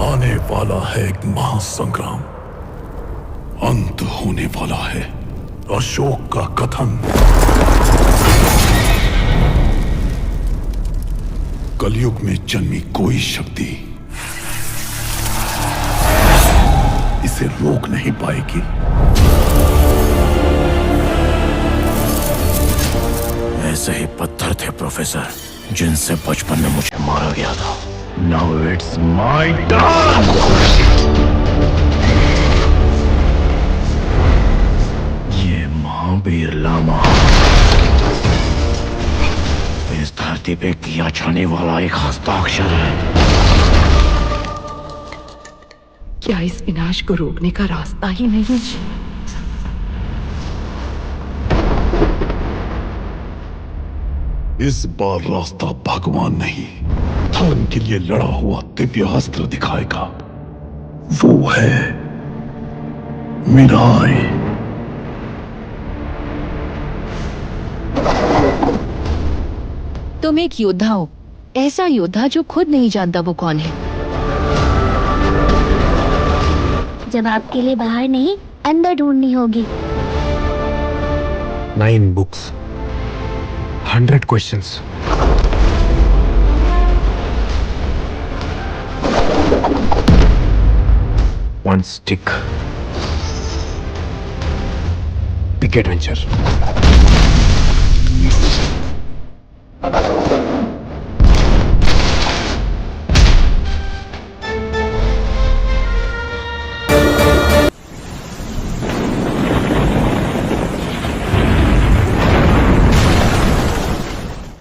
आने वाला है एक महासंग्राम, अंत होने वाला है अशोक का कथन। कलयुग में जन्मी कोई शक्ति इसे रोक नहीं पाएगी। ऐसे ही पत्थर थे प्रोफेसर, जिनसे बचपन में मुझे मारा गया था। Now it's my turn. ये महावीर लामा इस धरती पे किया जाने वाला एक हस्ताक्षर है। क्या इस विनाश को रोकने का रास्ता ही नहीं? इस बार रास्ता भगवान नहीं, धर्म के लिए लड़ा हुआ दिव्य अस्त्र दिखाएगा। वो है मिराई। तुम एक योद्धा हो, ऐसा योद्धा जो खुद नहीं जानता वो कौन है। जब आपके लिए बाहर नहीं अंदर ढूंढनी होगी। 9 books, 100 questions. One stick. Big adventure.